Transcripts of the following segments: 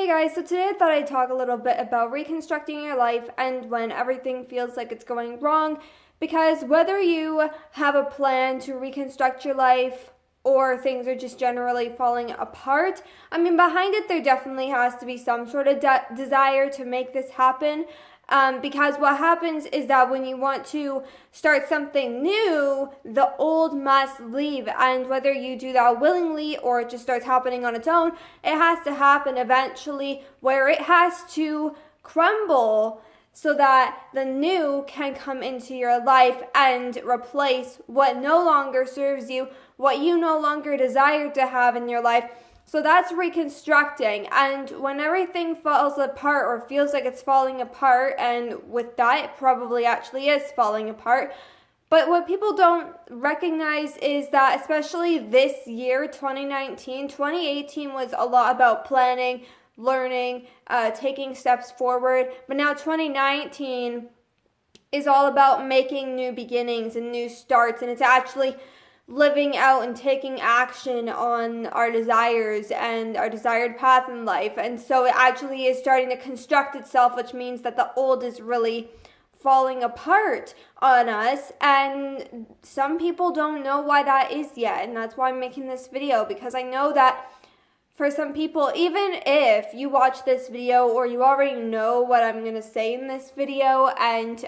Hey guys, so today I thought I'd talk a little bit about reconstructing your life and when everything feels like it's going wrong, because whether you have a plan to reconstruct your life or things are just generally falling apart, behind it there definitely has to be some sort of desire to make this happen. Because what happens is that when you want to start something new, the old must leave. And whether you do that willingly or it just starts happening on its own, it has to happen eventually where it has to crumble so that the new can come into your life and replace what no longer serves you, what you no longer desire to have in your life. So that's reconstructing, and when everything falls apart or feels like it's falling apart, and with that it probably actually is falling apart, but what people don't recognize is that especially this year, 2018 was a lot about planning, learning, taking steps forward, but now 2019 is all about making new beginnings and new starts, and it's actually living out and taking action on our desires and our desired path in life. And so it actually is starting to construct itself, which means that the old is really falling apart on us, and some people don't know why that is yet, and that's why I'm making this video, because I know that for some people, even if you watch this video or you already know what I'm going to say in this video, and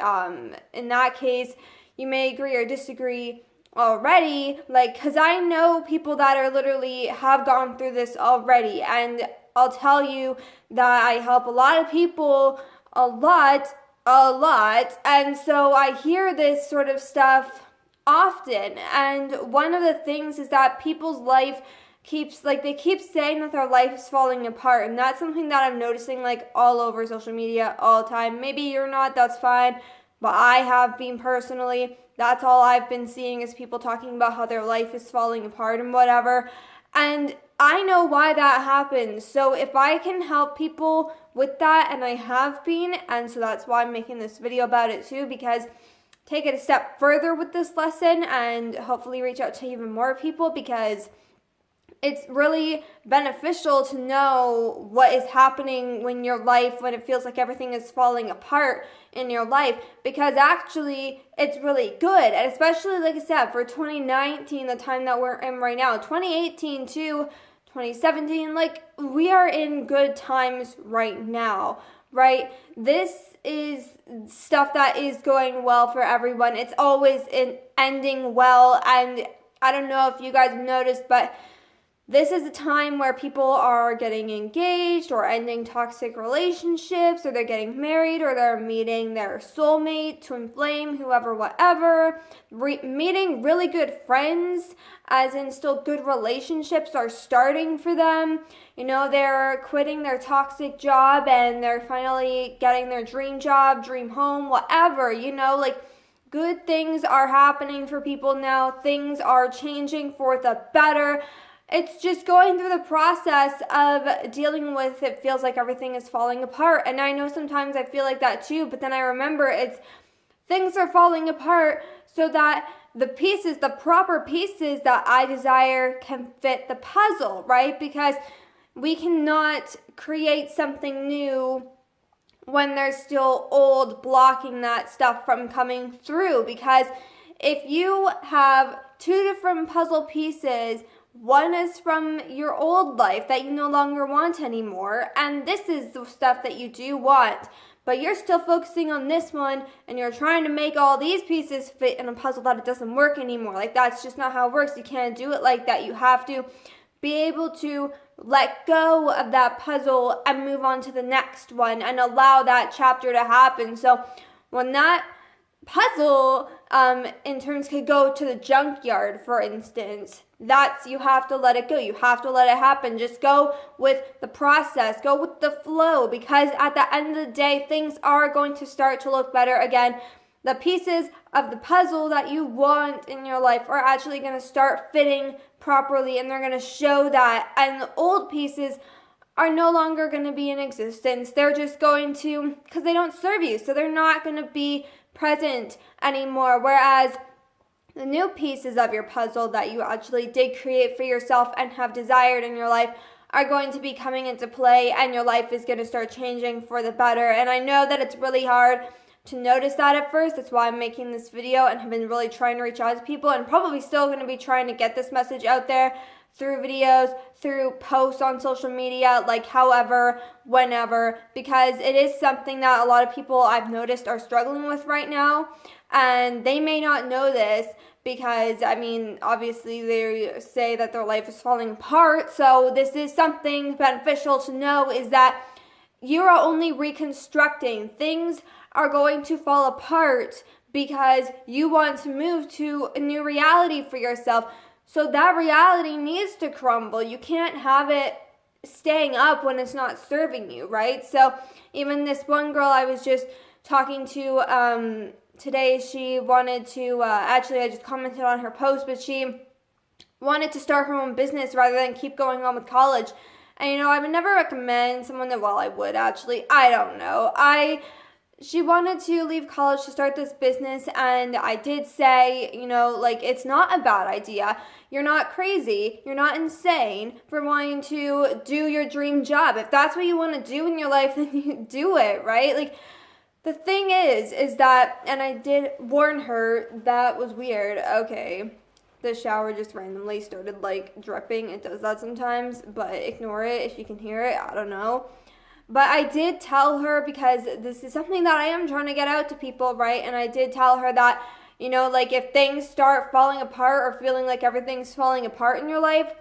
in that case you may agree or disagree already, because I know people that are literally have gone through this already, and I'll tell you that I help a lot of people a lot, and so I hear this sort of stuff often, and one of the things is that people's life they keep saying that their life is falling apart, and that's something that I'm noticing all over social media all the time. Maybe you're not, that's fine, but I have been personally. That's all I've been seeing is people talking about how their life is falling apart and whatever. And I know why that happens. So if I can help people with that, and I have been, and so that's why I'm making this video about it too, because take it a step further with this lesson and hopefully reach out to even more people, because it's really beneficial to know what is happening when it feels like everything is falling apart in your life, because actually it's really good. And especially, like I said, for 2019, the time that we're in right now, 2018 to 2017, we are in good times right now, right? This is stuff that is going well for everyone. It's always ending well, and I don't know if you guys have noticed, but this is a time where people are getting engaged or ending toxic relationships, or they're getting married, or they're meeting their soulmate, twin flame, whoever, whatever, meeting really good friends, as in still good relationships are starting for them. They're quitting their toxic job and they're finally getting their dream job, dream home, whatever, good things are happening for people now. Things are changing for the better. It's just going through the process of dealing with it feels like everything is falling apart. And I know sometimes I feel like that too, but then I remember things are falling apart so that the proper pieces that I desire can fit the puzzle, right? Because we cannot create something new when there's still old blocking that stuff from coming through. Because if you have two different puzzle pieces, one is from your old life that you no longer want anymore, and this is the stuff that you do want, but you're still focusing on this one, and you're trying to make all these pieces fit in a puzzle that it doesn't work anymore. That's just not how it works. You can't do it like that. You have to be able to let go of that puzzle and move on to the next one and allow that chapter to happen. So when that puzzle in terms could go to the junkyard, for instance, you have to let it go. You have to let it happen. Just go with the process. Go with the flow, because at the end of the day, things are going to start to look better again. The pieces of the puzzle that you want in your life are actually going to start fitting properly, and they're going to show that. And the old pieces are no longer going to be in existence. They're just going to, because they don't serve you, so they're not going to be present anymore. Whereas the new pieces of your puzzle that you actually did create for yourself and have desired in your life are going to be coming into play, and your life is going to start changing for the better. And I know that it's really hard to notice that at first. That's why I'm making this video and have been really trying to reach out to people, and probably still going to be trying to get this message out there through videos, through posts on social media, like however, whenever, because it is something that a lot of people I've noticed are struggling with right now, and they may not know this because, I mean, obviously they say that their life is falling apart. So this is something beneficial to know, is that you are only reconstructing. Things are going to fall apart because you want to move to a new reality for yourself. So that reality needs to crumble. You can't have it staying up when it's not serving you, right? So even this one girl I was just talking to today, she wanted to, actually I just commented on her post, but she wanted to start her own business rather than keep going on with college. And I would never recommend someone that, well, I would actually, I don't know. She wanted to leave college to start this business, and I did say, like, it's not a bad idea. You're not crazy. You're not insane for wanting to do your dream job. If that's what you want to do in your life, then you do it, right? Like, the thing is that, and I did warn her, that was weird. Okay, the shower just randomly started, like, dripping. It does that sometimes, but ignore it if you can hear it. I don't know. But I did tell her, because this is something that I am trying to get out to people, right? And I did tell her that, like, if things start falling apart or feeling like everything's falling apart in your life,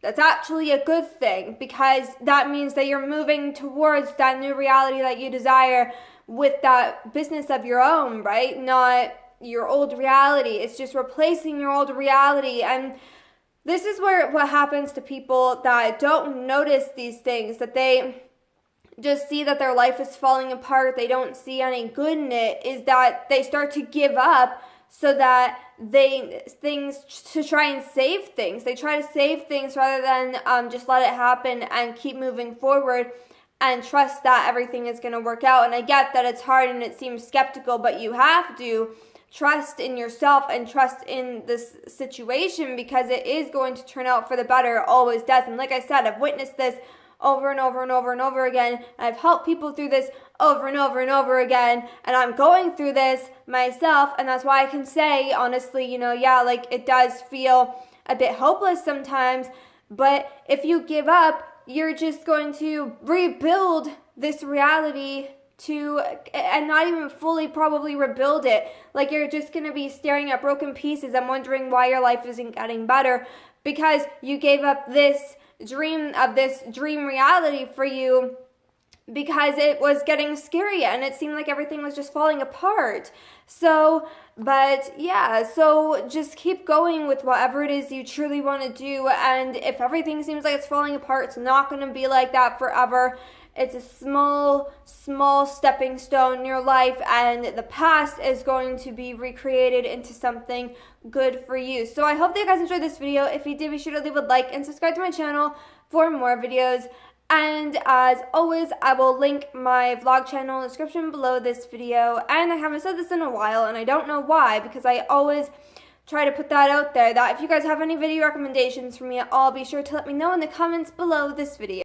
that's actually a good thing, because that means that you're moving towards that new reality that you desire with that business of your own, right? Not your old reality. It's just replacing your old reality. And this is what happens to people that don't notice these things, that they just see that their life is falling apart, they don't see any good in it, is that they start to give up, so that to try and save things. They try to save things rather than just let it happen and keep moving forward and trust that everything is going to work out. And I get that it's hard and it seems skeptical, but you have to trust in yourself and trust in this situation, because it is going to turn out for the better. It always does. And like I said, I've witnessed this over and over and over and over again. And I've helped people through this over and over and over again. And I'm going through this myself. And that's why I can say, honestly, like, it does feel a bit hopeless sometimes. But if you give up, you're just going to rebuild this reality and not even fully probably rebuild it. Like, you're just going to be staring at broken pieces and wondering why your life isn't getting better, because you gave up this dream reality for you because it was getting scary and it seemed like everything was just falling apart. So just keep going with whatever it is you truly want to do. And if everything seems like it's falling apart, it's not going to be like that forever. It's a small stepping stone in your life, and the past is going to be recreated into something good for you. So I hope that you guys enjoyed this video. If you did, be sure to leave a like and subscribe to my channel for more videos. And as always, I will link my vlog channel in the description below this video. And I haven't said this in a while, and I don't know why, because I always try to put that out there, that if you guys have any video recommendations for me at all, be sure to let me know in the comments below this video.